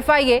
FIA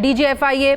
DGFIA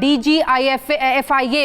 DGFIA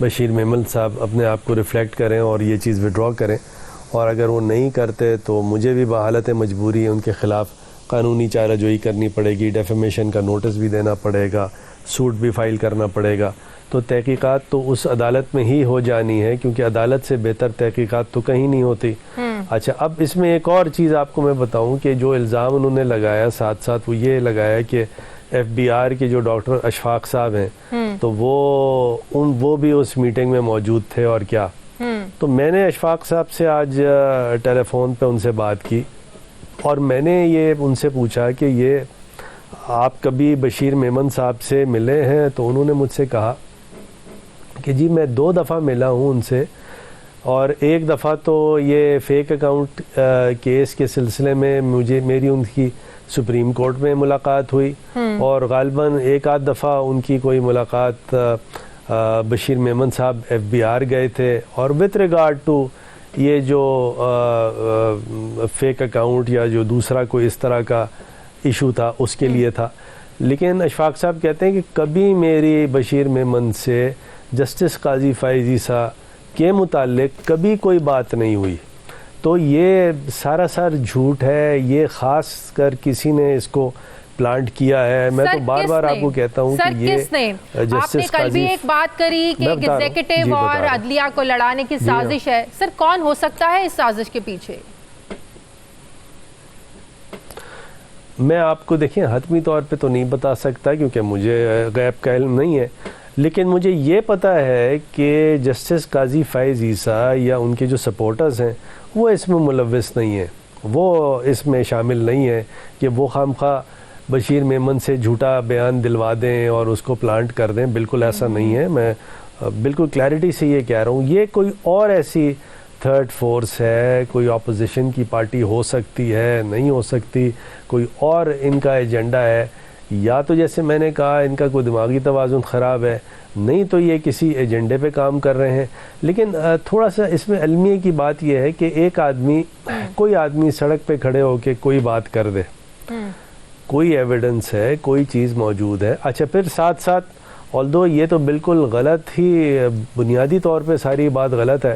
Bashir Memon صاحب اپنے آپ کو ریفلیکٹ کریں اور یہ چیز وڈرا کریں، اور اگر وہ نہیں کرتے تو مجھے بھی بحالت مجبوری ان کے خلاف قانونی چارہ جوئی کرنی پڑے گی، ڈیفیمیشن کا نوٹس بھی دینا پڑے گا، سوٹ بھی فائل کرنا پڑے گا۔ تو تحقیقات تو اس عدالت میں ہی ہو جانی ہے، کیونکہ عدالت سے بہتر تحقیقات تو کہیں نہیں ہوتی۔ اچھا، اب اس میں ایک اور چیز آپ کو میں بتاؤں کہ جو الزام انہوں نے لگایا ساتھ ساتھ وہ یہ لگایا کہ ایف بی آر کے جو ڈاکٹر اشفاق صاحب ہیں تو وہ بھی اس میٹنگ میں موجود تھے، اور کیا۔ تو میں نے اشفاق صاحب سے آج ٹیلی فون پہ ان سے بات کی، اور میں نے یہ ان سے پوچھا کہ یہ آپ کبھی بشیر میمن صاحب سے ملے ہیں؟ تو انہوں نے مجھ سے کہا کہ جی میں 2 دفعہ ملا ہوں ان سے، اور ایک دفعہ تو یہ فیک اکاؤنٹ کیس کے سلسلے میں میری ان کی سپریم کورٹ میں ملاقات ہوئی، اور غالباً ایک آدھ دفعہ ان کی کوئی ملاقات بشیر میمن صاحب ایف بی آر گئے تھے، اور وتھ ریگارڈ ٹو یہ جو فیک اکاؤنٹ یا جو دوسرا کوئی اس طرح کا ایشو تھا اس کے لیے تھا۔ لیکن اشفاق صاحب کہتے ہیں کہ کبھی میری بشیر میمن سے جسٹس قاضی فائز عیسیٰ کے متعلق کبھی کوئی بات نہیں ہوئی۔ تو یہ سارا جھوٹ ہے، یہ خاص کر کسی نے اس کو پلانٹ کیا ہے۔ میں تو بار بار آپ کو کہتا ہوں کہ یہ آپ نے کل بھی ایک بات کری کہ ایگزیکٹو اور عدلیہ کو لڑانے کی سازش ہے، سر کون ہو سکتا ہے اس سازش کے پیچھے؟ میں آپ کو دیکھیں حتمی طور پہ تو نہیں بتا سکتا کیونکہ مجھے غیب کا علم نہیں ہے، لیکن مجھے یہ پتہ ہے کہ جسٹس قاضی فائز عیسیٰ یا ان کے جو سپورٹرز ہیں وہ اس میں ملوث نہیں ہیں، وہ اس میں شامل نہیں ہیں کہ وہ خواہ بشیر میمن سے جھوٹا بیان دلوا دیں اور اس کو پلانٹ کر دیں۔ بالکل ایسا نہیں ہے، میں بالکل کلیئرٹی سے یہ کہہ رہا ہوں۔ یہ کوئی اور ایسی تھرڈ فورس ہے، کوئی اپوزیشن کی پارٹی ہو سکتی ہے، نہیں ہو سکتی، کوئی اور ان کا ایجنڈا ہے، یا تو جیسے میں نے کہا ان کا کوئی دماغی توازن خراب ہے، نہیں تو یہ کسی ایجنڈے پہ کام کر رہے ہیں۔ لیکن تھوڑا سا اس میں علمیے کی بات یہ ہے کہ کوئی آدمی سڑک پہ کھڑے ہو کے کوئی بات کر دے، کوئی ایویڈنس ہے، کوئی چیز موجود ہے، اچھا پھر ساتھ ساتھ آلدو یہ تو بالکل غلط ہی بنیادی طور پہ ساری بات غلط ہے،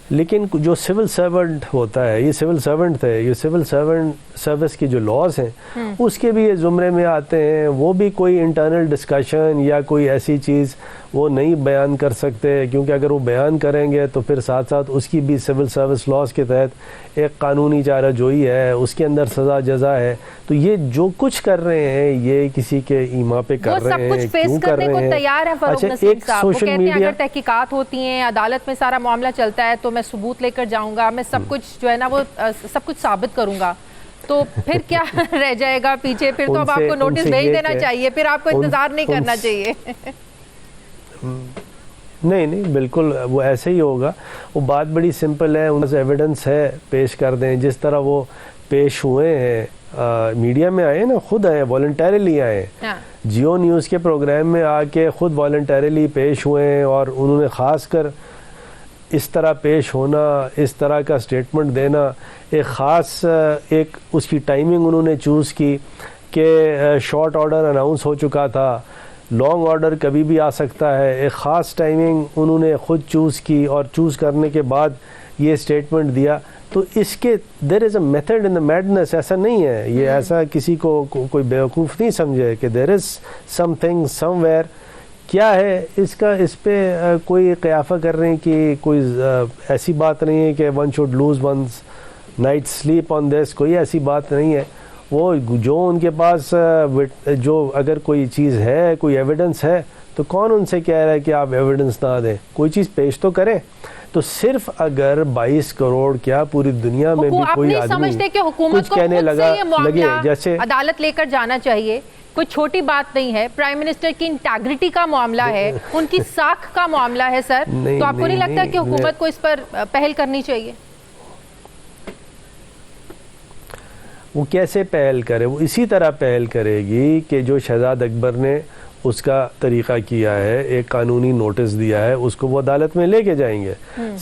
لیکن جو سول سرونٹ ہوتا ہے، یہ سول سرونٹ تھے، یہ سول سروس کی جو لاز ہیں اس کے بھی یہ زمرے میں آتے ہیں، وہ بھی کوئی انٹرنل ڈسکشن یا کوئی ایسی چیز وہ نہیں بیان کر سکتے، کیونکہ اگر وہ بیان کریں گے تو پھر ساتھ ساتھ اس کی بھی سول سروس لاز کے تحت ایک قانونی چارہ جوئی ہے، اس کے اندر سزا جزا ہے۔ تو یہ جو کچھ کر رہے ہیں یہ کسی کے ایما پہ کر رہے ہیں، کیوں کر رہے ہیں؟ تیار ہے فاروق نسیم صاحب، وہ کہتے ہیں اگر تحقیقات ہوتی ہیں، عدالت میں سارا معاملہ چلتا ہے تو میں ثبوت لے کر جاؤں گا، میں سب کچھ جو ہے نا وہ سب کچھ ثابت کروں گا، تو پھر کیا رہ جائے گا پیچھے؟ پھر تو اب آپ کو نوٹس بھیج دینا چاہیے، پھر آپ کو انتظار نہیں کرنا چاہیے۔ نہیں بالکل وہ ایسے ہی ہوگا، وہ بات بڑی سمپل ہے، ان سے ایویڈنس ہے پیش کر دیں، جس طرح وہ پیش ہوئے ہیں میڈیا میں آئے نا، خود آئے والنٹیرلی آئے، جیو نیوز کے پروگرام میں آ کے خود والنٹیرلی پیش ہوئے ہیں، اور انہوں نے خاص کر اس طرح پیش ہونا، اس طرح کا سٹیٹمنٹ دینا، ایک خاص ایک اس کی ٹائمنگ انہوں نے چوز کی کہ شارٹ آرڈر اناؤنس ہو چکا تھا، لانگ آرڈر کبھی بھی آ سکتا ہے، ایک خاص ٹائمنگ انہوں نے خود چوز کی، اور چوز کرنے کے بعد یہ سٹیٹمنٹ دیا۔ تو اس کے دیر از a method in the madness, ایسا نہیں ہے، یہ ایسا کسی کو کوئی بیوقوف نہیں سمجھے کہ دیر از سم تھنگ سم ویئر۔ کیا ہے اس پہ کوئی قیافہ کر رہے ہیں کہ کوئی ایسی بات نہیں ہے کہ one should lose one's night sleep on this, کوئی ایسی بات نہیں ہے۔ وہ جو ان کے پاس جو اگر کوئی چیز ہے، کوئی ایویڈنس ہے، تو کون ان سے کہہ رہا ہے کہ آپ ایویڈنس نہ دیں؟ کوئی چیز پیش تو کریں۔ تو صرف اگر 22 کروڑ کیا پوری دنیا میں بھی کوئی آدمی کچھ کہنے لگے جیسے عدالت لے کر جانا چاہیے، کوئی چھوٹی بات نہیں ہے، پرائم منسٹر کی انٹیگریٹی کا معاملہ ہے، ان کی ساکھ کا معاملہ ہے سر، تو آپ کو نہیں لگتا کہ حکومت کو اس پر پہل کرنی چاہیے؟ وہ کیسے پہل کرے؟ وہ اسی طرح پہل کرے گی کہ جو شہزاد اکبر نے اس کا طریقہ کیا ہے، ایک قانونی نوٹس دیا ہے، اس کو وہ عدالت میں لے کے جائیں گے.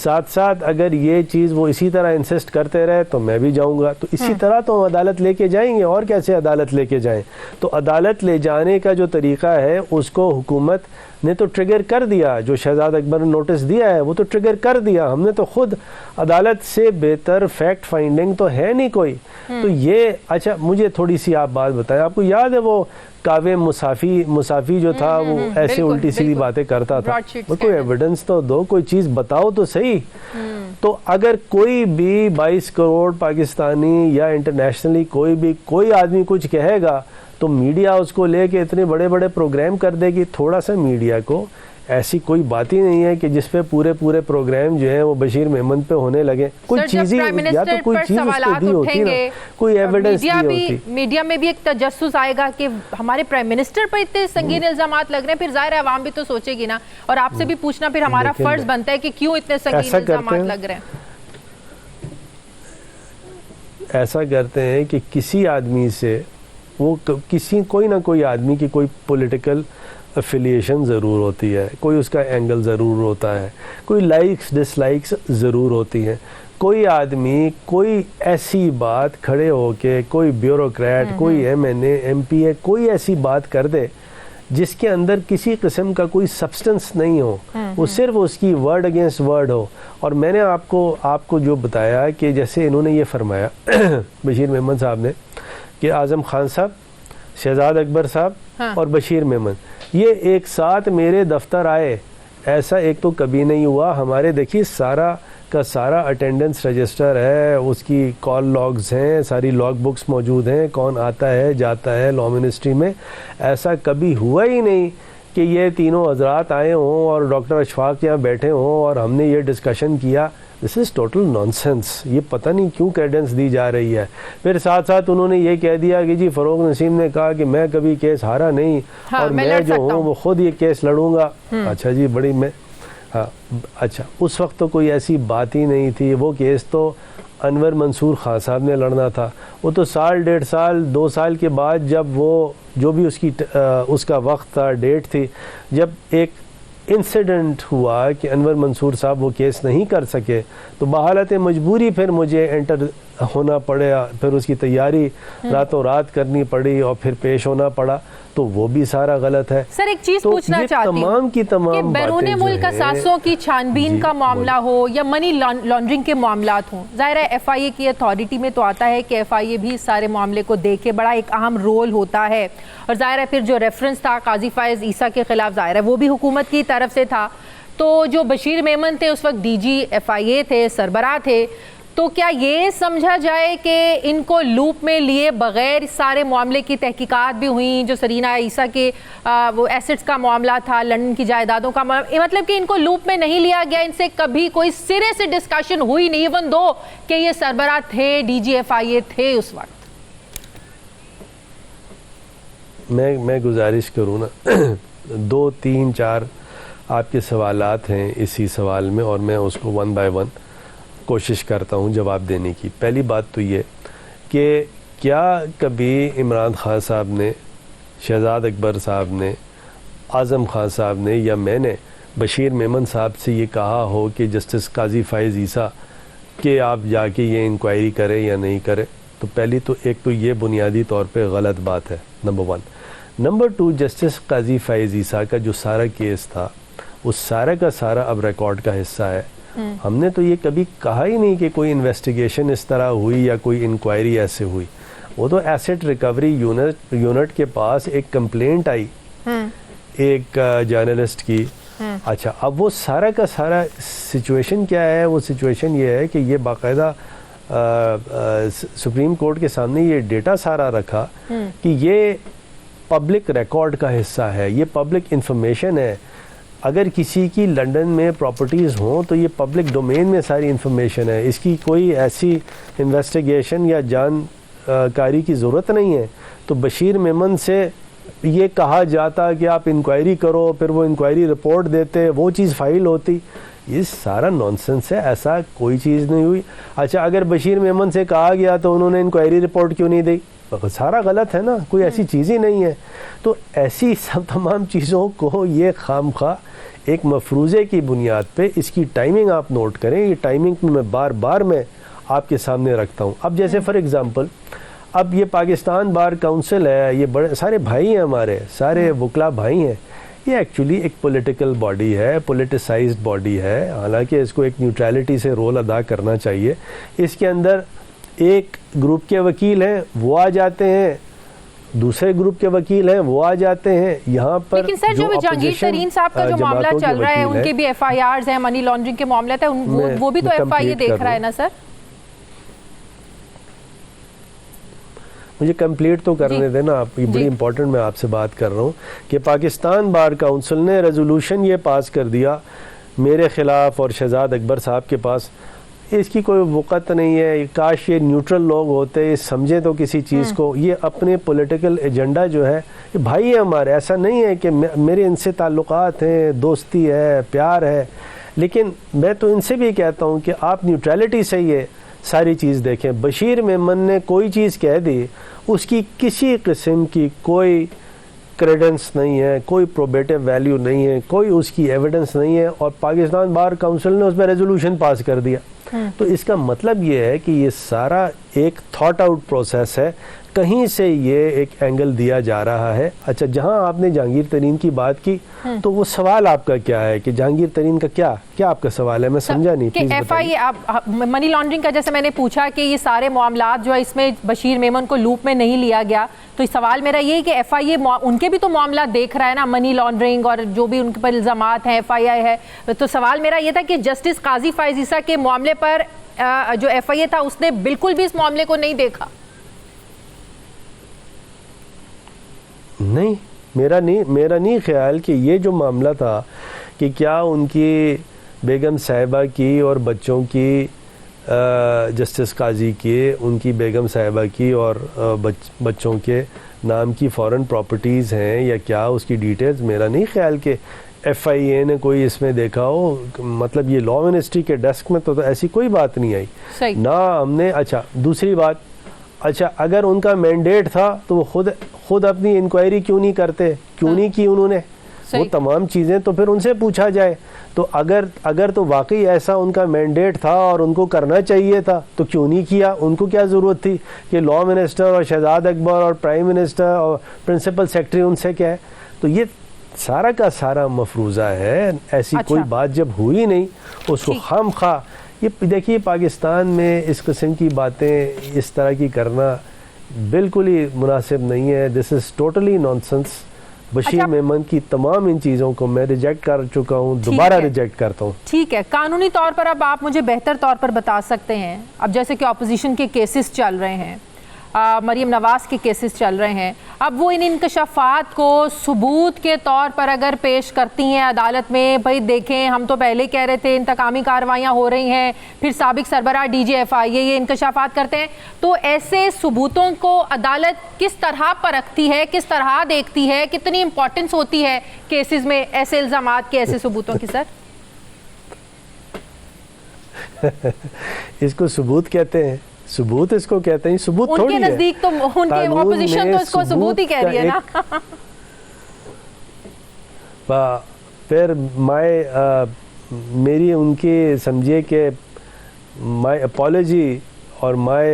ساتھ ساتھ اگر یہ چیز وہ اسی طرح انسسٹ کرتے رہے تو میں بھی جاؤں گا، تو اسی طرح تو ہم عدالت لے کے جائیں گے. اور کیسے عدالت لے کے جائیں؟ تو عدالت لے جانے کا جو طریقہ ہے اس کو حکومت نے تو ٹریگر کر دیا. جو شہزاد اکبر نے نوٹس دیا ہے وہ تو ٹریگر کر دیا. ہم نے تو خود عدالت سے بہتر فیکٹ فائنڈنگ تو ہے نہیں کوئی. تو یہ اچھا مجھے تھوڑی سی آپ بات بتائیں، آپ کو یاد ہے وہ کاوے مسافی جو تھا وہ ایسے الٹی سیدھی باتیں کرتا تھا، وہ کوئی ایویڈنس تو دو، کوئی چیز بتاؤ تو صحیح. تو اگر کوئی بھی 22 کروڑ پاکستانی یا انٹرنیشنلی کوئی آدمی کچھ کہے گا تو میڈیا اس کو لے کے اتنے بڑے بڑے پروگرام کر دے گی. تھوڑا سا میڈیا کو ایسی کوئی بات ہی نہیں ہے کہ جس پہ پورے پروگرام جو ہیں وہ بشیر میمن پہ ہونے لگے. کوئی چیز یا تو کوئی چیز اس پہ دی ہوتی نا، کوئی ایویڈنس دی ہوتی. میڈیا میں بھی ایک تجسس آئے گا کہ ہمارے پرائم منسٹر پر اتنے سنگین الزامات لگ رہے ہیں، پھر ظاہر ہے عوام بھی تو سوچے گی نا. اور آپ سے بھی پوچھنا پھر ہمارا فرض بنتا ہے کہ کیوں اتنے سنگین الزامات لگ رہے ہیں. ایسا کرتے ہیں کہ کسی آدمی سے وہ کوئی نہ کوئی آدمی کی کوئی پولیٹیکل افیلیشن ضرور ہوتی ہے، کوئی اس کا اینگل ضرور ہوتا ہے، کوئی لائکس ڈس لائکس ضرور ہوتی ہیں. کوئی آدمی کوئی ایسی بات کھڑے ہو کے، کوئی بیوروکریٹ، کوئی MP ہے، کوئی ایسی بات کر دے جس کے اندر کسی قسم کا کوئی سبسٹنس نہیں ہو، وہ صرف اس کی ورڈ اگینسٹ ورڈ ہو. اور میں نے آپ کو جو بتایا کہ جیسے انہوں نے یہ فرمایا بشیر میمن صاحب نے کہ اعظم خان صاحب، شہزاد اکبر صاحب اور بشیر میمن یہ ایک ساتھ میرے دفتر آئے، ایسا ایک تو کبھی نہیں ہوا. ہمارے دیکھیے سارا کا سارا اٹینڈنس رجسٹر ہے، اس کی کال لاگز ہیں، ساری لاگ بکس موجود ہیں، کون آتا ہے جاتا ہے لا منسٹری میں. ایسا کبھی ہوا ہی نہیں کہ یہ تینوں حضرات آئے ہوں اور ڈاکٹر اشفاق یہاں بیٹھے ہوں اور ہم نے یہ ڈسکشن کیا. دس از ٹوٹل نان سینس. یہ پتہ نہیں کیوں کریڈنس دی جا رہی ہے. پھر ساتھ ساتھ انہوں نے یہ کہہ دیا کہ جی فروغ نسیم نے کہا کہ میں کبھی کیس ہارا نہیں اور میں جو ہوں وہ خود یہ کیس لڑوں گا. اچھا جی اچھا اس وقت تو کوئی ایسی بات ہی نہیں تھی. وہ کیس تو انور منصور خان صاحب نے لڑنا تھا. وہ تو سال 1.5 سال 2 سال کے بعد جب وہ جو بھی اس کا وقت تھا، ڈیٹ تھی، جب ایک انسیڈنٹ ہوا کہ انور منصور صاحب وہ کیس نہیں کر سکے تو بحالت مجبوری پھر مجھے انٹر ہونا پڑا، پھر اس کی تیاری راتوں رات کرنی پڑی اور پھر پیش ہونا پڑا. تو وہ بھی سارا غلط ہے. سر ایک چیز پوچھنا چاہتی ہوں کہ بیرون ملک اثاثوں کی چھان بین کا معاملہ ہو یا منی لانڈرنگ کے معاملات ہوں، ظاہر ہے FIA کی اتھارٹی میں تو آتا ہے کہ FIA بھی اس سارے معاملے کو دیکھے، بڑا ایک اہم رول ہوتا ہے. اور ظاہر ہے پھر جو ریفرنس تھا قاضی فائز عیسیٰ کے خلاف، ظاہر ہے وہ بھی حکومت کی طرف سے تھا. تو جو بشیر میمن تھے اس وقت DG FIA تھے، سربراہ تھے. تو کیا یہ سمجھا جائے کہ ان کو لوپ میں لیے بغیر سارے معاملے کی تحقیقات بھی ہوئیں؟ جو سرینہ عیسیٰ کے وہ ایسٹس کا معاملہ تھا، لنڈن کی جائیدادوں کا معاملہ، مطلب کہ ان کو لوپ میں نہیں لیا گیا، ان سے کبھی کوئی سرے سے ڈسکشن ہوئی نہیں، ایون دو کہ یہ سربراہ تھے، DG FIA تھے اس وقت. میں گزارش کروں نا 2 3 4 آپ کے سوالات ہیں اسی سوال میں، اور میں اس کو 1 by 1 کوشش کرتا ہوں جواب دینے کی. پہلی بات تو یہ کہ کیا کبھی عمران خان صاحب نے، شہزاد اکبر صاحب نے، اعظم خان صاحب نے یا میں نے بشیر میمن صاحب سے یہ کہا ہو کہ جسٹس قاضی فائز عیسیٰ کہ آپ جا کے یہ انکوائری کریں یا نہیں کریں؟ تو پہلی تو ایک تو یہ بنیادی طور پہ غلط بات ہے، نمبر 1. نمبر 2، جسٹس قاضی فائز عیسیٰ کا جو سارا کیس تھا وہ سارا کا سارا اب ریکارڈ کا حصہ ہے. ہم نے تو یہ کبھی کہا ہی نہیں کہ کوئی انویسٹیگیشن اس طرح ہوئی یا کوئی انکوائری ایسے ہوئی. وہ تو ایسٹ ریکوری یونٹ کے پاس ایک کمپلینٹ آئی ایک جرنلسٹ کی. اچھا اب وہ سارا کا سارا سچویشن کیا ہے؟ وہ سچویشن یہ ہے کہ یہ باقاعدہ سپریم کورٹ کے سامنے یہ ڈیٹا سارا رکھا کہ یہ پبلک ریکارڈ کا حصہ ہے، یہ پبلک انفارمیشن ہے. اگر کسی کی لنڈن میں پراپرٹیز ہوں تو یہ پبلک ڈومین میں ساری انفارمیشن ہے. اس کی کوئی ایسی انویسٹیگیشن یا جانکاری کی ضرورت نہیں ہے. تو بشیر میمن سے یہ کہا جاتا کہ آپ انکوائری کرو، پھر وہ انکوائری رپورٹ دیتے، وہ چیز فائل ہوتی. یہ سارا نانسنس ہے، ایسا کوئی چیز نہیں ہوئی. اچھا اگر بشیر میمن سے کہا گیا تو انہوں نے انکوائری رپورٹ کیوں نہیں دی؟ سارا غلط ہے نا, کوئی ایسی چیز ہی نہیں ہے. تو ایسی سب تمام چیزوں کو یہ خام خواہ ایک مفروضے کی بنیاد پہ اس کی ٹائمنگ آپ نوٹ کریں. یہ ٹائمنگ میں بار بار میں آپ کے سامنے رکھتا ہوں. اب جیسے فار ایگزامپل اب یہ پاکستان بار کونسل ہے, یہ بڑے سارے بھائی ہیں ہمارے, سارے وکلا بھائی ہیں. یہ ایکچولی ایک پولیٹیکل باڈی ہے, پولیٹیسائزڈ باڈی ہے, حالانکہ اس کو ایک نیوٹرلٹی سے رول ادا کرنا چاہیے. اس کے اندر ایک گروپ کے وکیل ہیں وہ آ جاتے ہیں, دوسرے گروپ کے وکیل ہیں وہ آ جاتے ہیں. یہاں پر لیکن سر جو جہانگیر ترین صاحب کا جو معاملہ چل رہا ہے, ان کے بھی ایف آئی آرز ہیں, منی لانڈرنگ کے معاملات ہیں, وہ بھی تو ایف آئی اے دیکھ رہا ہے نا سر. مجھے کمپلیٹ تو کرنے دینا آپ, یہ بڑی امپورٹنٹ میں آپ سے بات کر رہا ہوں کہ پاکستان بار کونسل نے ریزولوشن یہ پاس کر دیا میرے خلاف اور شہزاد اکبر صاحب کے پاس. اس کی کوئی وقت نہیں ہے, کاش یہ نیوٹرل لوگ ہوتے, یہ سمجھیں تو کسی چیز کو. یہ اپنے پولیٹیکل ایجنڈا جو ہے, یہ بھائی ہیں ہمارے, ایسا نہیں ہے کہ میرے ان سے تعلقات ہیں, دوستی ہے, پیار ہے, لیکن میں تو ان سے بھی کہتا ہوں کہ آپ نیوٹرلٹی سے یہ ساری چیز دیکھیں. بشیر میمن نے کوئی چیز کہہ دی, اس کی کسی قسم کی کوئی کریڈنس نہیں ہے, کوئی پروبیٹیو ویلیو نہیں ہے, کوئی اس کی ایویڈنس نہیں ہے, اور پاکستان بار کونسل نے اس میں ریزولوشن پاس کر دیا. تو اس کا مطلب یہ ہے کہ یہ سارا ایک تھاٹ آؤٹ پروسیس ہے, کہیں سے یہ ایک اینگل دیا جا رہا ہے. اچھا, جہاں آپ نے جہانگیر ترین کی بات کی تو وہ سوال آپ کا کیا ہے کہ جہانگیر ترین کا کیا آپ کا سوال ہے, میں سمجھا نہیں. کہ ایف آئی اے منی لانڈرنگ کا جیسے میں نے پوچھا کہ یہ سارے معاملات جو ہے اس میں بشیر میمن کو لوپ میں نہیں لیا گیا, تو سوال میرا یہ ہے کہ ایف آئی اے ان کے بھی تو معاملات دیکھ رہا ہے نا, منی لانڈرنگ اور جو بھی ان کے پر الزامات ہیں ایف آئی اے ہے. تو سوال میرا یہ تھا کہ جسٹس قاضی فائز عیسیٰ کے معاملے پر جو ایف آئی اے تھا اس نے بالکل بھی اس معاملے کو نہیں دیکھا. نہیں, میرا نہیں خیال کہ یہ جو معاملہ تھا کہ کیا ان کی بیگم صاحبہ کی اور بچوں کی جسٹس قاضی کی, ان کی بیگم صاحبہ کی اور بچوں کے نام کی فورن پراپرٹیز ہیں یا کیا اس کی ڈیٹیلز, میرا نہیں خیال کہ ایف آئی اے نے کوئی اس میں دیکھا ہو. مطلب یہ لا منسٹری کے ڈیسک میں تو ایسی کوئی بات نہیں آئی نہ ہم نے. اچھا, دوسری بات, اچھا اگر ان کا مینڈیٹ تھا تو وہ خود اپنی انکوائری کیوں نہیں کرتے, کیوں نہیں کی انہوں نے وہ تمام چیزیں, تو پھر ان سے پوچھا جائے. تو اگر تو واقعی ایسا ان کا مینڈیٹ تھا اور ان کو کرنا چاہیے تھا تو کیوں نہیں کیا, ان کو کیا ضرورت تھی کہ لا منسٹر اور شہزاد اکبر اور پرائم منسٹر اور پرنسپل سیکرٹری ان سے کیا ہے. تو یہ سارا کا سارا مفروضہ ہے, ایسی کوئی بات جب ہوئی نہیں اس کو خام خواہ. یہ دیکھیے پاکستان میں اس قسم کی باتیں اس طرح کی کرنا بالکل ہی مناسب نہیں ہے. This is totally nonsense. Bashir Memon کی تمام ان چیزوں کو میں ریجیکٹ کر چکا ہوں, دوبارہ ریجیکٹ کرتا ہوں. ٹھیک ہے, قانونی طور پر اب آپ مجھے بہتر طور پر بتا سکتے ہیں, اب جیسے کہ اپوزیشن کے کیسز چل رہے ہیں, مریم نواز کے کیسز چل رہے ہیں, اب وہ ان انکشافات کو ثبوت کے طور پر اگر پیش کرتی ہیں عدالت میں, بھائی دیکھیں ہم تو پہلے کہہ رہے تھے انتقامی کارروائیاں ہو رہی ہیں, پھر سابق سربراہ ڈی جی ایف آئی اے یہ انکشافات کرتے ہیں, تو ایسے ثبوتوں کو عدالت کس طرح پرکھتی ہے, کس طرح دیکھتی ہے, کتنی امپورٹنس ہوتی ہے کیسز میں ایسے الزامات کے, ایسے ثبوتوں کی؟ سر اس کو ثبوت کہتے ہیں, ثبوت اس کو کہتے ہیں, ثبوت تھوڑی ہے. ان کے نزدیک تو ان کے اپوزیشن تو اس کو ثبوت ہی کہہ رہی ہے نا. پھر میری ان کی سمجھے کہ مائی اپالوجی اور مائی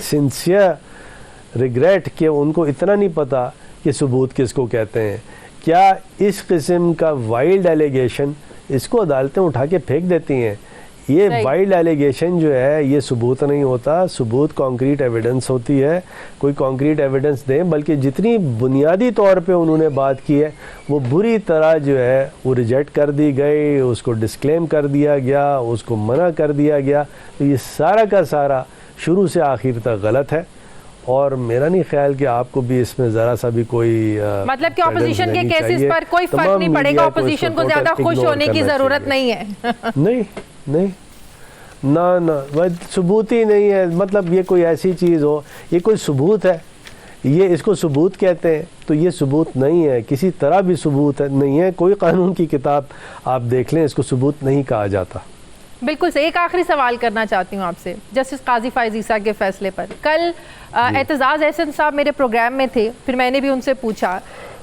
سنسیئر ریگریٹ کہ ان کو اتنا نہیں پتا کہ ثبوت کس کو کہتے ہیں. کیا اس قسم کا وائلڈ ایلیگیشن اس کو عدالتیں اٹھا کے پھینک دیتی ہیں؟ یہ وائلڈ ایلیگیشن جو ہے یہ ثبوت نہیں ہوتا, ثبوت کانکریٹ ایویڈنس ہوتی ہے. کوئی کانکریٹ ایویڈنس دیں, بلکہ جتنی بنیادی طور پہ انہوں نے بات کی ہے وہ بری طرح جو ہے وہ ریجیکٹ کر دی گئی, اس کو ڈسکلیم کر دیا گیا, اس کو منع کر دیا گیا. تو یہ سارا کا سارا شروع سے آخر تک غلط ہے, اور میرا نہیں خیال کہ آپ کو بھی اس میں ذرا سا بھی کوئی مطلب کہ اپوزیشن کے کیسز پر کوئی فرق نہیں پڑے گا, اپوزیشن کو زیادہ خوش ہونے کی ضرورت نہیں ہے. نہیں نہ ثبوت ہی نہیں ہے. مطلب یہ کوئی ایسی چیز ہو, یہ کوئی ثبوت ہے, یہ اس کو ثبوت کہتے ہیں, تو یہ ثبوت نہیں ہے, کسی طرح بھی ثبوت نہیں ہے. کوئی قانون کی کتاب آپ دیکھ لیں, اس کو ثبوت نہیں کہا جاتا. بالکل سے ایک آخری سوال کرنا چاہتی ہوں آپ سے جسٹس قاضی فائز عیسیٰ کے فیصلے پر. کل اعتزاز احسن صاحب میرے پروگرام میں تھے, پھر میں نے بھی ان سے پوچھا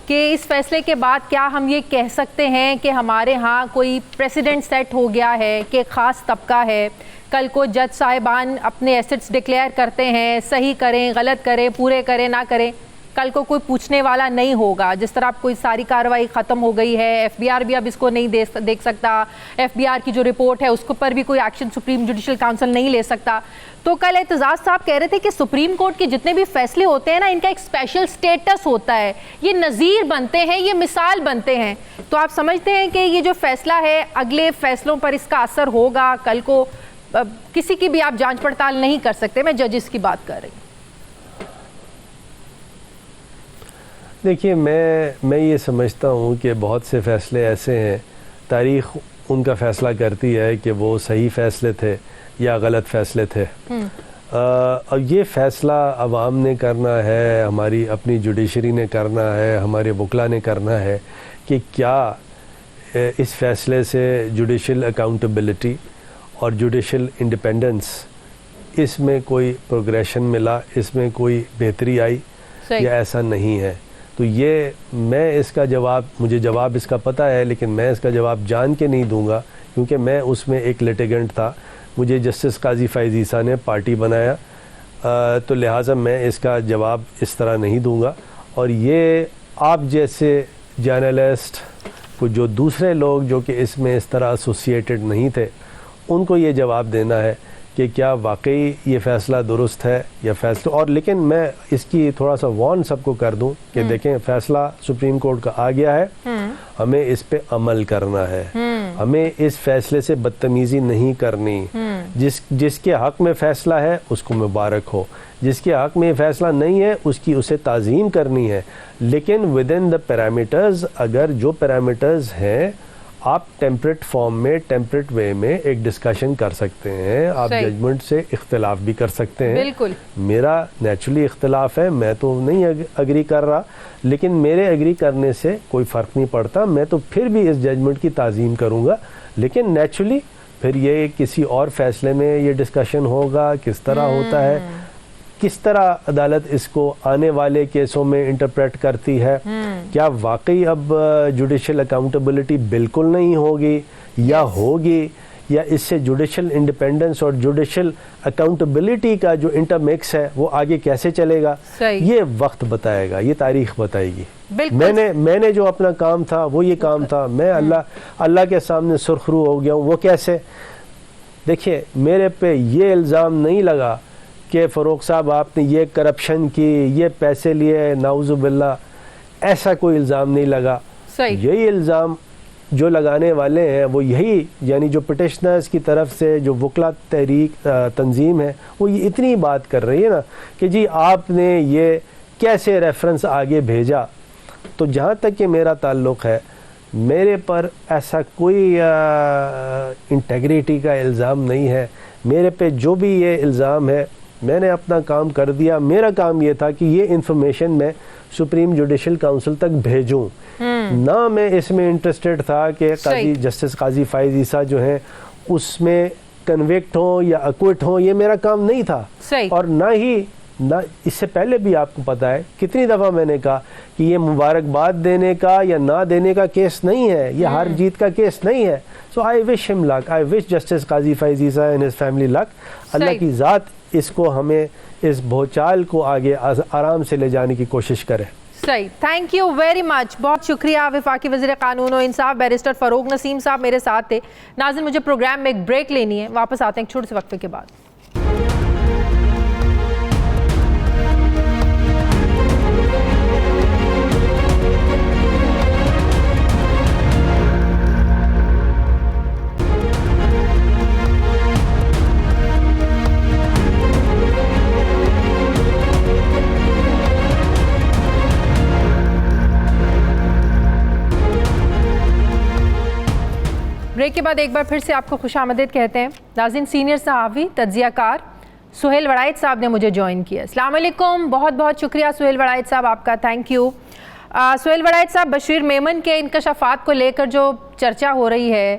کہ اس فیصلے کے بعد کیا ہم یہ کہہ سکتے ہیں کہ ہمارے ہاں کوئی پریسیڈنٹ سیٹ ہو گیا ہے کہ ایک خاص طبقہ ہے, کل کو جج صاحبان اپنے ایسٹس ڈکلیئر کرتے ہیں, صحیح کریں غلط کریں پورے کریں نہ کریں, کل کو کوئی پوچھنے والا نہیں ہوگا. جس طرح کوئی ساری کارروائی ختم ہو گئی ہے, ایف بی آر بھی اب اس کو نہیں دیکھ سکتا, ایف بی آر کی جو رپورٹ ہے اس کے پر بھی کوئی ایکشن سپریم جوڈیشل کاؤنسل نہیں لے سکتا. تو کل اعتزاز صاحب کہہ رہے تھے کہ سپریم کورٹ کے جتنے بھی فیصلے ہوتے ہیں نا, ان کا ایک اسپیشل سٹیٹس ہوتا ہے, یہ نظیر بنتے ہیں, یہ مثال بنتے ہیں. تو آپ سمجھتے ہیں کہ یہ جو فیصلہ ہے اگلے فیصلوں پر اس کا اثر ہوگا؟ کل کو کسی کی بھی آپ جانچ پڑتال نہیں کر سکتے, میں ججز کی بات کر رہی ہوں. دیکھیے میں یہ سمجھتا ہوں کہ بہت سے فیصلے ایسے ہیں, تاریخ ان کا فیصلہ کرتی ہے کہ وہ صحیح فیصلے تھے یا غلط فیصلے تھے. اور یہ فیصلہ عوام نے کرنا ہے, ہماری اپنی جوڈیشری نے کرنا ہے, ہمارے وکلا نے کرنا ہے کہ کیا اس فیصلے سے جوڈیشل اکاؤنٹیبلٹی اور جوڈیشل انڈیپینڈنس اس میں کوئی پروگریشن ملا, اس میں کوئی بہتری آئی یا ایسا نہیں ہے. تو یہ میں اس کا جواب, مجھے جواب اس کا پتہ ہے لیکن میں اس کا جواب جان کے نہیں دوں گا کیونکہ میں اس میں ایک لیٹیگنٹ تھا. مجھے جسٹس قاضی فائز عیسیٰ نے پارٹی بنایا, تو لہٰذا میں اس کا جواب اس طرح نہیں دوں گا. اور یہ آپ جیسے جرنلسٹ کو جو دوسرے لوگ جو کہ اس میں اس طرح ایسوسیٹڈ نہیں تھے, ان کو یہ جواب دینا ہے کہ کیا واقعی یہ فیصلہ درست ہے یا فیصلہ. اور لیکن میں اس کی تھوڑا سا وارن سب کو کر دوں کہ دیکھیں فیصلہ سپریم کورٹ کا آ گیا ہے, ہمیں اس پہ عمل کرنا ہے, ہمیں اس فیصلے سے بدتمیزی نہیں کرنی. جس کے حق میں فیصلہ ہے اس کو مبارک ہو, جس کے حق میں یہ فیصلہ نہیں ہے اسے تعظیم کرنی ہے, لیکن ود ان دا پیرامیٹرز. اگر جو پیرامیٹرز ہیں آپ ٹیمپریٹ فارم میں, ٹیمپریٹ وے میں ایک ڈسکشن کر سکتے ہیں, آپ ججمنٹ سے اختلاف بھی کر سکتے ہیں. بالکل میرا نیچرلی اختلاف ہے, میں تو نہیں اگری کر رہا, لیکن میرے اگری کرنے سے کوئی فرق نہیں پڑتا, میں تو پھر بھی اس ججمنٹ کی تعظیم کروں گا. لیکن نیچرلی پھر یہ کسی اور فیصلے میں یہ ڈسکشن ہوگا, کس طرح ہوتا ہے, کس طرح عدالت اس کو آنے والے کیسوں میں انٹرپریٹ کرتی ہے. کیا واقعی اب جوڈیشل اکاؤنٹیبلٹی بالکل نہیں ہوگی یا ہوگی, یا اس سے جوڈیشل انڈیپینڈنس اور جوڈیشل اکاؤنٹیبلٹی کا جو انٹرمکس ہے وہ آگے کیسے چلے گا, یہ وقت بتائے گا, یہ تاریخ بتائے گی. میں نے جو اپنا کام تھا وہ یہ کام تھا, میں اللہ کے سامنے سرخرو ہو گیا ہوں. وہ کیسے؟ دیکھیے میرے پہ یہ الزام نہیں لگا کہ فاروق صاحب آپ نے یہ کرپشن کی, یہ پیسے لیے, نعوذ باللہ, ایسا کوئی الزام نہیں لگا. یہی الزام جو لگانے والے ہیں وہ یہی, یعنی جو پٹیشنرز کی طرف سے جو وکلا تحریک تنظیم ہے وہ یہ اتنی بات کر رہی ہے نا کہ جی آپ نے یہ کیسے ریفرنس آگے بھیجا. تو جہاں تک کہ میرا تعلق ہے, میرے پر ایسا کوئی انٹیگریٹی کا الزام نہیں ہے. میرے پہ جو بھی یہ الزام ہے میں نے اپنا کام کر دیا. میرا کام یہ تھا کہ یہ انفارمیشن میں سپریم جوڈیشل کاؤنسل تک بھیجوں. نہ میں اس میں انٹرسٹڈ تھا کہ جسٹس قاضی فائز عیسیٰ جو ہیں اس میں کنوکٹ ہوں یا اکوٹ ہوں, یہ میرا کام نہیں تھا. اور نہ اس سے پہلے بھی آپ کو پتا ہے کتنی دفعہ میں نے کہا کہ یہ مبارکباد دینے کا یا نہ دینے کا کیس نہیں ہے, یہ ہار جیت کا کیس نہیں ہے. سو آئی وش ہم لک, آئی وش justice Qazi Faez Isa and his family لک. اللہ کی ذات اس کو ہمیں اس بھوچال کو آگے آرام سے لے جانے کی کوشش کرے. صحیح, تھینک یو ویری مچ, بہت شکریہ. وفاقی وزیر قانون و انصاف بیرسٹر فاروق نسیم صاحب میرے ساتھ تھے. ناظرین مجھے پروگرام میں ایک بریک لینی ہے, واپس آتے ہیں ایک چھوٹے سے وقفے کے بعد. بریک کے بعد ایک بار پھر سے آپ کو خوش آمدید کہتے ہیں. ناظرین سینئر صحافی تجزیہ کار سہیل وڑائچ صاحب نے مجھے جوائن کیا. السلام علیکم, بہت بہت شکریہ سہیل وڑائچ صاحب آپ کا, تھینک یو. سہیل وڑائچ صاحب, بشیر میمن کے انکشافات کو لے کر جو چرچا ہو رہی ہے,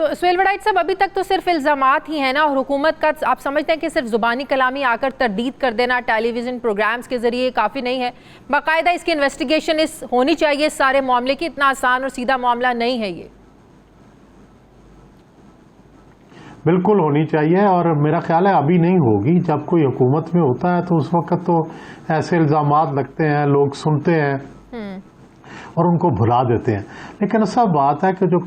تو سہیل وڑائچ صاحب ابھی تک تو صرف الزامات ہی ہیں نا، اور حکومت کا آپ سمجھتے ہیں کہ صرف زبانی کلامی آ کر تردید کر دینا ٹیلی ویژن پروگرامز کے ذریعے کافی نہیں ہے، باقاعدہ اس کی انویسٹیگیشن ہونی چاہیے اس سارے معاملے کی، اتنا آسان اور سیدھا معاملہ نہیں ہے یہ؟ بالکل ہونی چاہیے، اور میرا خیال ہے ابھی نہیں ہوگی. جب کوئی حکومت میں ہوتا ہے تو اس وقت تو ایسے الزامات لگتے ہیں، لوگ سنتے ہیں اور ان کو بھلا دیتے ہیں. لیکن اصل بات ہے کہ جو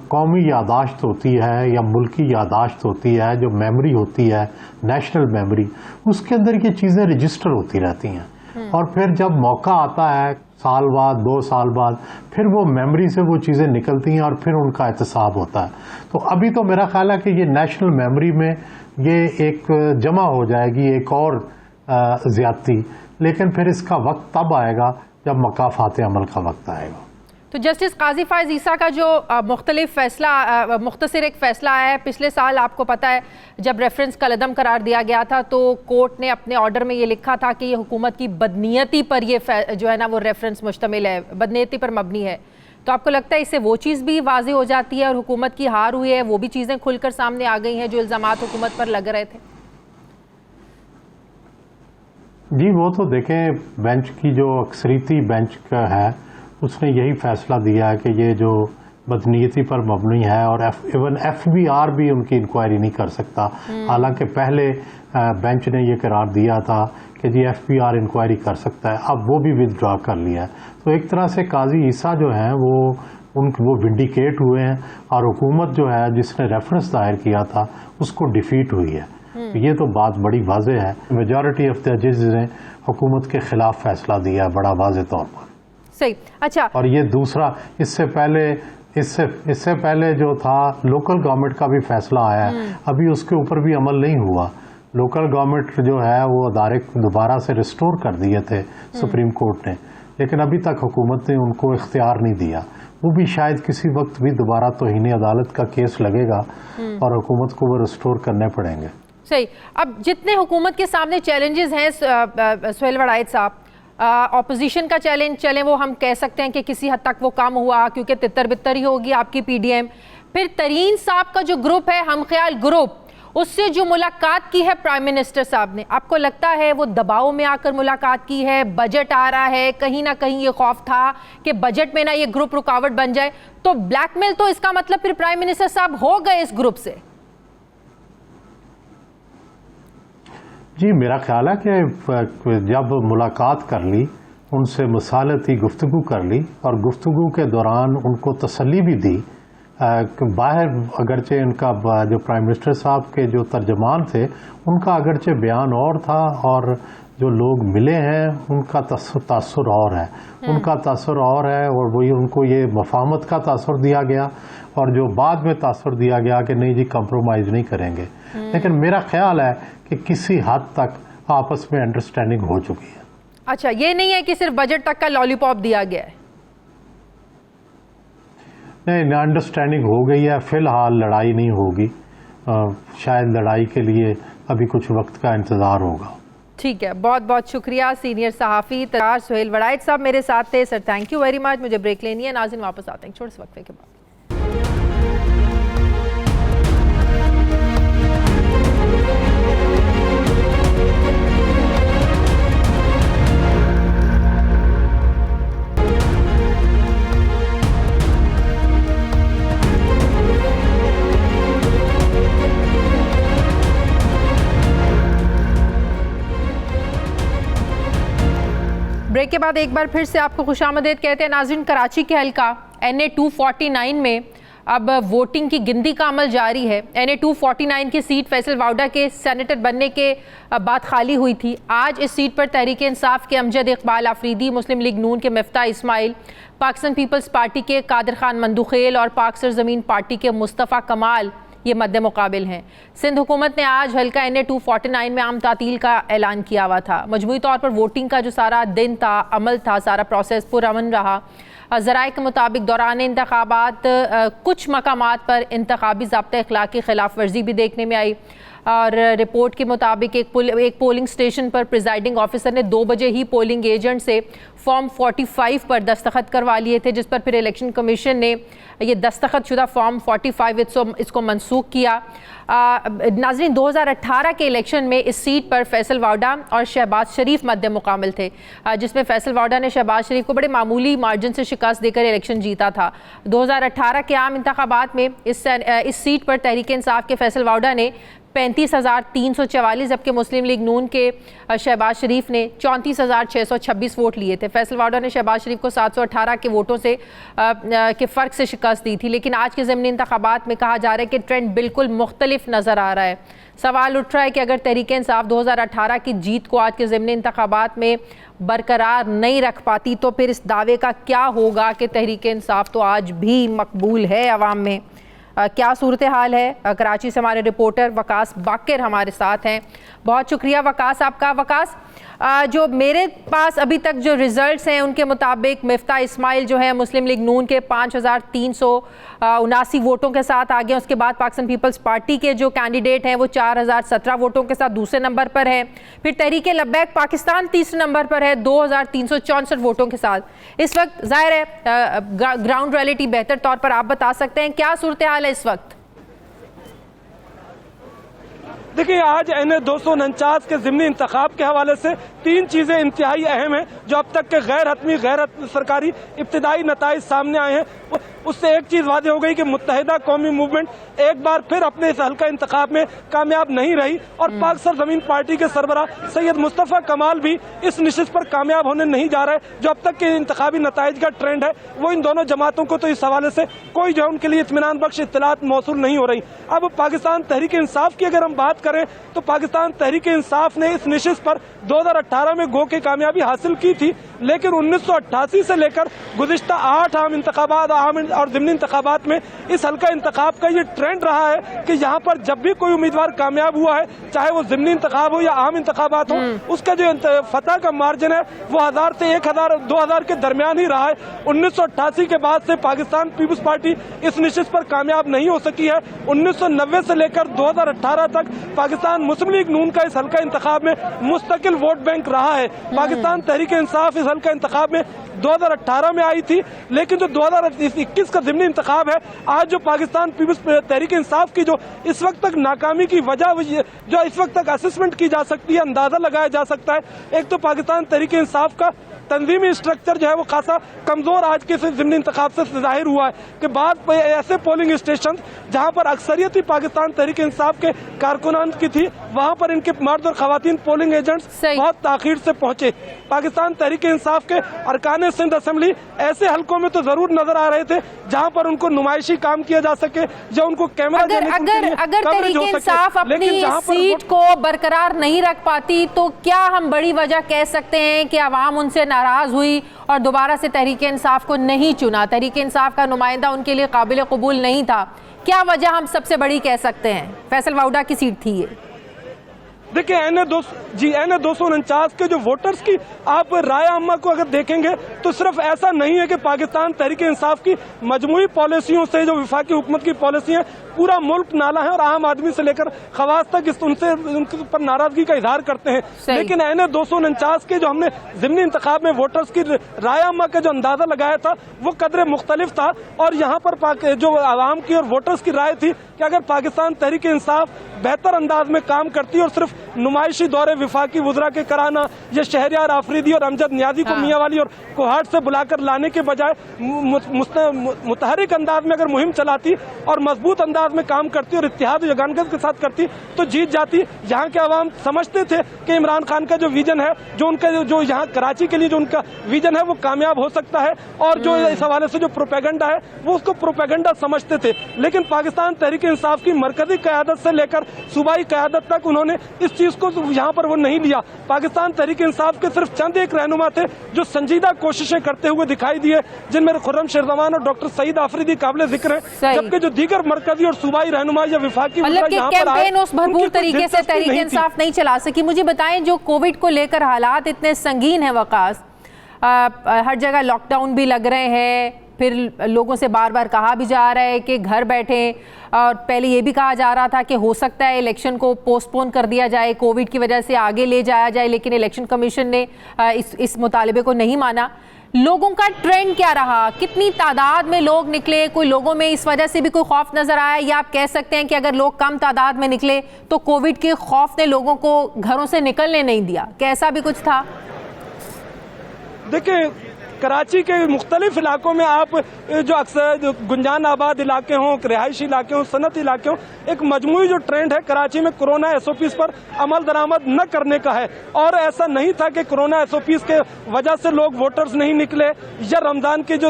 قومی یادداشت ہوتی ہے یا ملکی یادداشت ہوتی ہے، جو میموری ہوتی ہے، نیشنل میموری، اس کے اندر یہ چیزیں رجسٹر ہوتی رہتی ہیں، اور پھر جب موقع آتا ہے سال بعد 2 سال بعد، پھر وہ میموری سے وہ چیزیں نکلتی ہیں اور پھر ان کا احتساب ہوتا ہے. تو ابھی تو میرا خیال ہے کہ یہ نیشنل میموری میں یہ ایک جمع ہو جائے گی ایک اور زیادتی، لیکن پھر اس کا وقت تب آئے گا جب مقافات عمل کا وقت آئے گا. تو جسٹس قاضی فائز عیسیٰ کا جو مختصر ایک فیصلہ آیا ہے پچھلے سال، آپ کو پتہ ہے جب ریفرنس کا قلعدم قرار دیا گیا تھا تو کورٹ نے اپنے آرڈر میں یہ لکھا تھا کہ یہ حکومت کی بدنیتی پر یہ جو ہے نا وہ ریفرنس مشتمل ہے، بدنیتی پر مبنی ہے. تو آپ کو لگتا ہے اس سے وہ چیز بھی واضح ہو جاتی ہے اور حکومت کی ہار ہوئی ہے، وہ بھی چیزیں کھل کر سامنے آ گئی ہیں جو الزامات حکومت پر لگ رہے تھے؟ جی وہ تو دیکھیں، بینچ کی جو اکثریتی بینچ کا ہے اس نے یہی فیصلہ دیا ہے کہ یہ جو بدنیتی پر مبنی ہے، اور ایون ایف بی آر بھی ان کی انکوائری نہیں کر سکتا، حالانکہ پہلے بینچ نے یہ قرار دیا تھا کہ جی ایف بی آر انکوائری کر سکتا ہے، اب وہ بھی ودڈرا کر لیا ہے. تو ایک طرح سے قاضی عیسیٰ جو ہیں وہ ونڈیکیٹ ہوئے ہیں، اور حکومت جو ہے جس نے ریفرنس دائر کیا تھا اس کو ڈیفیٹ ہوئی ہے. یہ تو بات بڑی واضح ہے، میجارٹی آف دا ججز نے حکومت کے خلاف فیصلہ دیا ہے بڑا واضح طور پر. صحیح. اچھا، اور یہ دوسرا اس سے پہلے جو تھا لوکل گورنمنٹ کا بھی فیصلہ آیا ہے، ابھی اس کے اوپر بھی عمل نہیں ہوا. لوکل گورنمنٹ جو ہے وہ ادارے دوبارہ سے ریسٹور کر دیے تھے سپریم کورٹ نے، لیکن ابھی تک حکومت نے ان کو اختیار نہیں دیا. وہ بھی شاید کسی وقت بھی دوبارہ توہین عدالت کا کیس لگے گا اور حکومت کو وہ ریسٹور کرنے پڑیں گے. صحیح. اب جتنے حکومت کے سامنے چیلنجز ہیں سہیل وڑائچ صاحب، اپوزیشن کا چیلنج چلیں وہ ہم کہہ سکتے ہیں کہ کسی حد تک وہ کم ہوا کیونکہ تتر بتر ہی ہوگی آپ کی پی ڈی ایم. پھر ترین صاحب کا جو گروپ ہے ہم خیال گروپ، اس سے جو ملاقات کی ہے پرائم منسٹر صاحب نے، آپ کو لگتا ہے وہ دباؤ میں آ کر ملاقات کی ہے؟ بجٹ آ رہا ہے، کہیں نہ کہیں یہ خوف تھا کہ بجٹ میں نہ یہ گروپ رکاوٹ بن جائے، تو بلیک میل تو اس کا مطلب پھر پرائم منسٹر صاحب ہو گئے اس گروپ سے؟ جی میرا خیال ہے کہ جب ملاقات کر لی، ان سے مصالحتی گفتگو کر لی، اور گفتگو کے دوران ان کو تسلی بھی دی، باہر اگرچہ ان کا جو پرائم منسٹر صاحب کے جو ترجمان تھے ان کا اگرچہ بیان اور تھا، اور جو لوگ ملے ہیں ان کا تاثر اور ہے، ان کا تاثر اور ہے، اور وہی ان کو یہ مفاہمت کا تاثر دیا گیا، اور جو بعد میں تاثر دیا گیا کہ نہیں جی کمپرومائز نہیں کریں گے. لیکن میرا خیال ہے کہ کسی حد تک آپس میں انڈرسٹینڈنگ ہو چکی ہے. اچھا، یہ نہیں ہے کہ صرف بجٹ تک کا لالی پاپ دیا گیا ہے؟ نہیں، انڈرسٹینڈنگ ہو گئی ہے. فی الحال لڑائی نہیں ہوگی، شاید لڑائی کے لیے ابھی کچھ وقت کا انتظار ہوگا. ٹھیک ہے، بہت بہت شکریہ. سینئر صحافی سہیل وڑائچ صاحب میرے ساتھ تھے. Sir thank you very much. مجھے بریک لینی ہے. ناظرین واپس آتے ہیں چھوٹے سے وقفے کے بعد. بریک کے بعد ایک بار پھر سے آپ کو خوش آمدید کہتے ہیں. ناظرین، کراچی کے حلقہ NA 249 میں اب ووٹنگ کی گنتی کا عمل جاری ہے. NA 249 کی سیٹ فیصل واؤڈا کے سینیٹر بننے کے بعد خالی ہوئی تھی. آج اس سیٹ پر تحریک انصاف کے امجد اقبال آفریدی، مسلم لیگ نون کے مفتاح اسماعیل، پاکستان پیپلز پارٹی کے قادر خان مندوخیل اور پاک سرزمین پارٹی کے مصطفیٰ کمال یہ مد مقابل ہیں. سندھ حکومت نے آج حلقہ NA 249 میں عام تعطیل کا اعلان کیا ہوا تھا. مجموعی طور پر ووٹنگ کا جو سارا دن تھا، عمل تھا، سارا پروسیس پرامن رہا. ذرائع کے مطابق دوران انتخابات کچھ مقامات پر انتخابی ضابطۂ اخلاق کی خلاف ورزی بھی دیکھنے میں آئی. اور رپورٹ کے مطابق ایک پولنگ اسٹیشن پر پریزائڈنگ آفیسر نے 2 بجے ہی پولنگ ایجنٹ سے فارم 45 پر دستخط کروا لیے تھے، جس پر پھر الیکشن کمیشن نے یہ دستخط شدہ فارم 45 اس کو منسوخ کیا۔ ناظرین، 2018 کے الیکشن میں اس سیٹ پر فیصل واوڈا اور شہباز شریف مد مقابل تھے، جس میں فیصل واوڈا نے شہباز شریف کو بڑے معمولی مارجن سے شکست دے کر الیکشن جیتا تھا۔ 2018 کے عام انتخابات میں اس سیٹ پر تحریک انصاف کے فیصل واوڈا نے 35,344 جبکہ مسلم لیگ نون کے شہباز شریف نے 34,626 ووٹ لیے تھے۔ فیصل واوڈا نے شہباز شریف کو 718 کے ووٹوں سے کے فرق سے شکست دی تھی، لیکن آج کے ضمنی انتخابات میں کہا جا رہا ہے کہ ٹرینڈ بالکل مختلف نظر آ رہا ہے۔ سوال اٹھ رہا ہے کہ اگر تحریک انصاف 2018 کی جیت کو آج کے ضمنی انتخابات میں برقرار نہیں رکھ پاتی تو پھر اس دعوے کا کیا ہوگا کہ تحریک انصاف تو آج بھی مقبول ہے عوام میں؟ کیا صورتحال ہے؟ کراچی سے ہمارے رپورٹر وقاص باقر ہمارے ساتھ ہیں۔ بہت شکریہ وقاص آپ کا۔ وقاص، جو میرے پاس ابھی تک جو ریزلٹس ہیں ان کے مطابق مفتاح اسماعیل جو ہے مسلم لیگ نون کے 5,379 ووٹوں کے ساتھ آگے ہیں، اس کے بعد پاکستان پیپلز پارٹی کے جو کینڈیڈیٹ ہیں وہ 4,017 ووٹوں کے ساتھ دوسرے نمبر پر ہیں، پھر تحریک لبیک پاکستان تیسرے نمبر پر ہے 2,364 ووٹوں کے ساتھ۔ اس وقت ظاہر ہے گراؤنڈ ریئلٹی بہتر طور پر آپ بتا سکتے ہیں، کیا صورتحال ہے اس وقت؟ دیکھیں، آج NA 249 کے ضمنی انتخاب کے حوالے سے 3 چیزیں انتہائی اہم ہیں جو اب تک کے غیر حتمی غیر سرکاری ابتدائی نتائج سامنے آئے ہیں۔ اس سے ایک چیز واضح ہو گئی کہ متحدہ قومی موومنٹ ایک بار پھر اپنے اس حلقہ انتخاب میں کامیاب نہیں رہی، اور پاک سرزمین پارٹی کے سربراہ سید مصطفیٰ کمال بھی اس نشست پر کامیاب ہونے نہیں جا رہے۔ جو اب تک کے انتخابی نتائج کا ٹرینڈ ہے وہ ان دونوں جماعتوں کو تو اس حوالے سے کوئی جو ان کے لیے اطمینان بخش اطلاعات موصول نہیں ہو رہی۔ اب پاکستان تحریک انصاف کی اگر ہم بات کریں تو پاکستان تحریک انصاف نے اس نشست پر 2018 میں گو کی کامیابی حاصل کی تھی، لیکن 1988 سے لے کر گزشتہ 8 عام انتخابات اور ضمنی انتخابات میں اس حلقہ انتخاب کا یہ ٹرینڈ رہا ہے کہ یہاں پر جب بھی کوئی امیدوار کامیاب ہوا ہے، چاہے وہ ضمنی انتخاب ہو یا عام انتخابات ہو، اس کا جو فتح کا مارجن ہے وہ 1000 سے 2000 کے درمیان ہی رہا ہے۔ 1988 کے بعد سے پاکستان پیپلز پارٹی اس نشست پر کامیاب نہیں ہو سکی ہے۔ 1990 سے لے کر 2018 تک پاکستان مسلم لیگ نون کا اس حلقہ انتخاب میں مستقل ووٹ بینک رہا ہے۔ پاکستان تحریک انصاف اس حلقہ انتخاب میں 2018 میں آئی تھی، لیکن جو 2021 کا ضمنی انتخاب ہے، آج جو پاکستان پیپلز تحریک انصاف کی جو اس وقت تک ناکامی کی وجہ جو اس وقت تک اسسمنٹ کی جا سکتی ہے، اندازہ لگایا جا سکتا ہے، ایک تو پاکستان تحریک انصاف کا تنظیمی اسٹرکچر جو ہے وہ خاصا کمزور آج کے ضمنی انتخاب سے ظاہر ہوا ہے کہ بعض ایسے پولنگ اسٹیشن جہاں پر اکثریتی پاکستان تحریک انصاف کے کارکنان کی تھی، وہاں پر ان کے مرد اور خواتین پولنگ ایجنٹس بہت تاخیر سے پہنچے۔ پاکستان تحریک انصاف کے ارکان سندھ اسمبلی ایسے حلقوں میں تو ضرور نظر آ رہے تھے جہاں پر ان کو نمائشی کام کیا جا سکے یا ان کو کیمرہ اگر تحریک انصاف اپنی سیٹ کو برقرار نہیں رکھ پاتی تو کیا ہم بڑی وجہ کہہ سکتے ہیں کہ عوام ان سے ناراض ہوئی اور دوبارہ سے تحریک انصاف کو نہیں چنا؟ تحریک انصاف کا نمائندہ ان کے لیے قابل قبول نہیں تھا، کیا وجہ ہم سب سے بڑی کہہ سکتے ہیں؟ فیصل واوڈا کی سیٹ تھی یہ۔ دیکھیں NA 249 کے جو ووٹرز کی آپ رائے عامہ کو اگر دیکھیں گے تو صرف ایسا نہیں ہے کہ پاکستان تحریک انصاف کی مجموعی پالیسیوں سے جو وفاقی حکومت کی پالیسی ہیں پورا ملک نالا ہے اور عام آدمی سے لے کر خواص تک ان پر ناراضگی کا اظہار کرتے ہیں، لیکن NA 249 کے جو ہم نے ضمنی انتخاب میں ووٹرز کی رائے عامہ کا جو اندازہ لگایا تھا وہ قدر مختلف تھا، اور یہاں پر جو عوام کی اور ووٹرز کی رائے تھی کہ اگر پاکستان تحریک انصاف بہتر انداز میں کام کرتی اور صرف نمائشی دورے وفاقی وزراء کے کرانا یا شہریار آفریدی اور امجد نیازی کو میاں والی اور کوہاٹ سے بلا کر لانے کے بجائے متحرک انداز میں اگر مہم چلاتی اور مضبوط انداز میں کام کرتی اور اتحاد و یگانگت کے ساتھ کرتی تو جیت جاتی۔ یہاں کے عوام سمجھتے تھے کہ عمران خان کا جو ویژن ہے، جو ان کا جو یہاں کراچی کے لیے جو ان کا ویژن ہے وہ کامیاب ہو سکتا ہے، اور جو اس حوالے سے جو پروپیگنڈا ہے وہ اس کو پروپیگنڈا سمجھتے تھے، لیکن پاکستان تحریک انصاف کی مرکزی قیادت سے لے کر صوبائی قیادت تک انہوں نے اس چیز کو یہاں پر وہ نہیں لیا۔ پاکستان تحریک انصاف کے صرف چند ایک رہنما تھے جو سنجیدہ کوششیں کرتے ہوئے دکھائی دیے، جن میں خرم شیرزمان اور ڈاکٹر سعید آفریدی قابل ذکر ہیں، جبکہ جو دیگر مرکزی اور صوبائی رہنما یا وفاقی کیمپین اس بھرپور طریقے سے تحریک انصاف نہیں چلا سکی۔ مجھے بتائیں، جو کووڈ کو لے کر حالات اتنے سنگین ہیں وقاص، ہر جگہ لاک ڈاؤن بھی لگ رہے ہیں، پھر لوگوں سے بار بار کہا بھی جا رہا ہے کہ گھر بیٹھیں، اور پہلے یہ بھی کہا جا رہا تھا کہ ہو سکتا ہے الیکشن کو پوسٹ پون کر دیا جائے، کووڈ کی وجہ سے آگے لے جایا جائے، لیکن الیکشن کمیشن نے اس مطالبے کو نہیں مانا۔ لوگوں کا ٹرینڈ کیا رہا؟ کتنی تعداد میں لوگ نکلے؟ کوئی لوگوں میں اس وجہ سے بھی کوئی خوف نظر آیا، یا آپ کہہ سکتے ہیں کہ اگر لوگ کم تعداد میں نکلے تو کووڈ کے خوف نے لوگوں کو گھروں سے نکلنے نہیں دیا؟ کیسا بھی کچھ تھا؟ دیکھیں، کراچی کے مختلف علاقوں میں آپ جو اکثر گنجان آباد علاقے ہوں، رہائشی علاقے ہوں، صنعتی علاقے ہوں، ایک مجموعی جو ٹرینڈ ہے کراچی میں کورونا ایس او پیز پر عمل درآمد نہ کرنے کا ہے۔ اور ایسا نہیں تھا کہ کورونا ایس او پیز کے وجہ سے لوگ ووٹرز نہیں نکلے، یا رمضان کی جو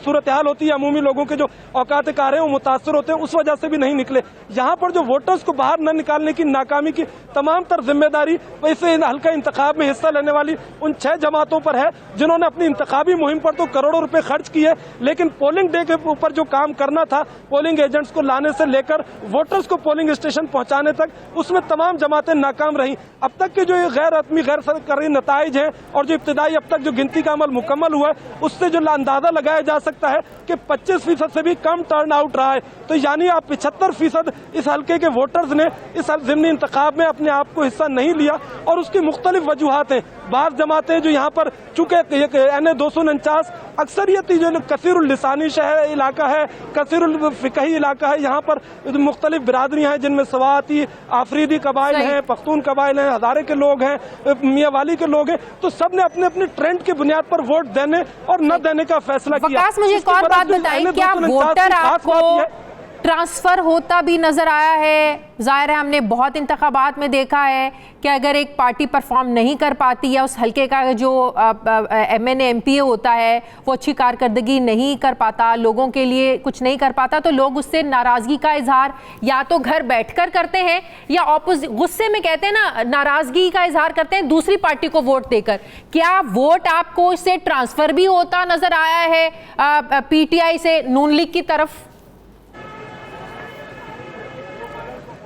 صورتحال ہوتی ہے، عمومی لوگوں کے جو اوقات کار ہیں وہ متاثر ہوتے ہیں، اس وجہ سے بھی نہیں نکلے۔ یہاں پر جو ووٹرز کو باہر نہ نکالنے کی ناکامی کی تمام تر ذمہ داری اس حلقہ انتخاب میں حصہ لینے والی ان 6 جماعتوں پر ہے، جنہوں نے اپنی انتخابی مہم پر تو کروڑوں روپے خرچ کیے، لیکن پولنگ ڈے کے اوپر جو کام کرنا تھا، پولنگ ایجنٹس کو لانے سے لے کر ووٹرز کو پولنگ اسٹیشن پہنچانے تک، اس میں تمام جماعتیں ناکام رہیں۔ اب تک کے جو غیر حتمی غیر سرکاری نتائج ہیں اور جو ابتدائی اب تک جو گنتی کا عمل مکمل ہوا ہے، اس سے جو اندازہ لگایا جا سکتا ہے کہ 25% سے بھی کم ٹرن آؤٹ رہا ہے۔ تو یعنی آپ 75% اس حلقے کے ووٹرز نے اس ضمنی انتخاب میں اپنے آپ کو حصہ نہیں لیا، اور اس کی مختلف وجوہات ہیں۔ بعض جماعتیں جو یہاں پر چونکہ NA-249 اکثریتی جو کثیر اللسانی شہر علاقہ ہے، کثیر الفقہی علاقہ ہے، یہاں پر مختلف برادریاں ہیں جن میں سواتی، آفریدی قبائل ہیں، پختون قبائل ہیں، ہزارے کے لوگ ہیں، میاں والی کے لوگ ہیں، تو سب نے اپنے اپنے ٹرینڈ کی بنیاد پر ووٹ دینے اور نہ دینے کا فیصلہ کیا۔ وقاص، مجھے ایک اور بات بتائیں، کیا ووٹر آپ کو ٹرانسفر ہوتا بھی نظر آیا ہے؟ ظاہر ہے ہم نے بہت انتخابات میں دیکھا ہے کہ اگر ایک پارٹی پرفارم نہیں کر پاتی یا اس حلقے کا جو MNA MPA ہوتا ہے وہ اچھی کارکردگی نہیں کر پاتا، لوگوں کے لیے کچھ نہیں کر پاتا، تو لوگ اس سے ناراضگی کا اظہار یا تو گھر بیٹھ کر کرتے ہیں یا غصے میں کہتے ہیں نا، ناراضگی کا اظہار کرتے ہیں دوسری پارٹی کو ووٹ دے کر۔ کیا ووٹ آپ کو اس سے ٹرانسفر بھی ہوتا نظر آیا ہے PTI سے نون لیگ کی طرف؟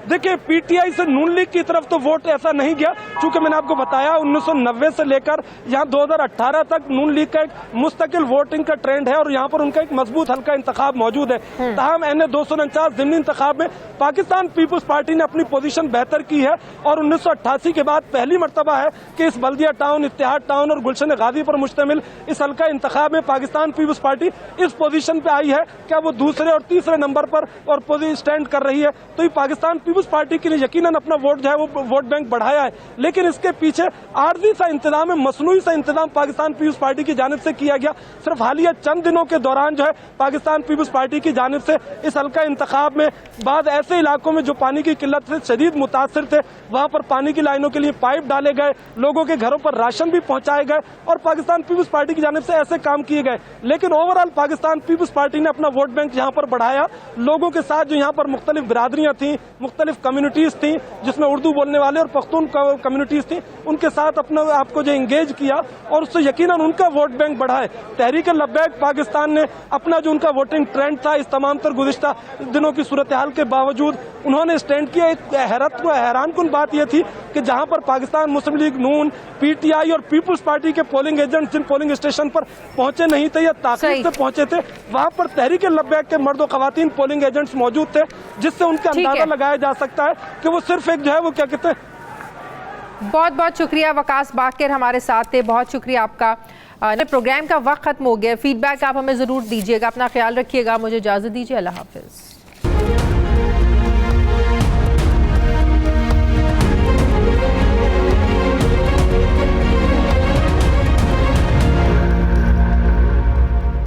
دیکھیں، PTI سے نون لیگ کی طرف تو ووٹ ایسا نہیں گیا، چونکہ میں نے آپ کو بتایا 1990 سے لے کر یہاں 2018 تک نون لیگ کا ایک مستقل ووٹنگ کا ٹرینڈ ہے، اور یہاں پر ان کا ایک مضبوط حلقہ انتخاب موجود ہے۔ تاہم NA-249 ضمنی انتخاب میں پاکستان پیپلز پارٹی نے اپنی پوزیشن بہتر کی ہے، اور 1988 کے بعد پہلی مرتبہ ہے کہ اس بلدیہ ٹاؤن، اتحاد ٹاؤن اور گلشن غازی پر مشتمل اس حلقہ انتخاب میں پاکستان پیپلز پارٹی اس پوزیشن پہ آئی ہے کہ وہ دوسرے اور تیسرے نمبر پر اور اسٹینڈ کر رہی ہے۔ تو یہ پاکستان پارٹی کے لیے یقیناً اپنا ووٹ جو ہے وہ ووٹ بینک بڑھایا ہے، لیکن اس کے پیچھے عارضی سا انتظام ہے، مصنوعی سا انتظام پاکستان پیپلز پارٹی کی جانب سے کیا گیا۔ صرف حالیہ چند دنوں کے دوران جو ہے پاکستان پیپلز پارٹی کی جانب سے اس حلقہ انتخاب میں بعض ایسے علاقوں میں جو پانی کی قلت سے شدید متاثر تھے، وہاں پر پانی کی لائنوں کے لیے پائپ ڈالے گئے، لوگوں کے گھروں پر راشن بھی پہنچائے گئے، اور پاکستان پیپلز پارٹی کی جانب سے ایسے کام کیے گئے۔ لیکن اوورآل پاکستان پیپلز پارٹی نے اپنا ووٹ بینک یہاں پر بڑھایا، لوگوں کے ساتھ جو یہاں پر مختلف برادریاں تھیں، مختلف کمیونٹیز تھیں جس میں اردو بولنے والے اور پختون کمیونٹیز تھیں، ان کے ساتھ اپنا آپ کو جو انگیج کیا، اور اس سے یقیناً ان کا ووٹ بینک بڑھا ہے۔ تحریک لبیک پاکستان نے اپنا جو ان کا ووٹنگ ٹرینڈ تھا اس تمام تر گزشتہ دنوں کی صورتحال کے باوجود انہوں نے اسٹینڈ کیا۔ ایک حیران کن بات یہ تھی کہ جہاں پر پاکستان مسلم لیگ نون، PTI اور پیپلز پارٹی کے پولنگ ایجنٹ جن پولنگ اسٹیشن پر پہنچے نہیں تھے یا تاخیر سے پہنچے تھے، وہاں پر تحریک لبیک کے مرد و خواتین پولنگ ایجنٹس موجود تھے، جس سے ان کا اندازہ لگایا جا سکتا ہے کہ وہ صرف ایک جو ہے وہ کیا کہتے ہیں۔ بہت بہت شکریہ وقاص باقر ہمارے ساتھ تھے، بہت شکریہ آپ کا۔ پروگرام کا وقت ختم ہو گیا، فیڈ بیک آپ ہمیں ضرور دیجیے گا، اپنا خیال رکھیے گا، مجھے اجازت دیجیے، اللہ حافظ۔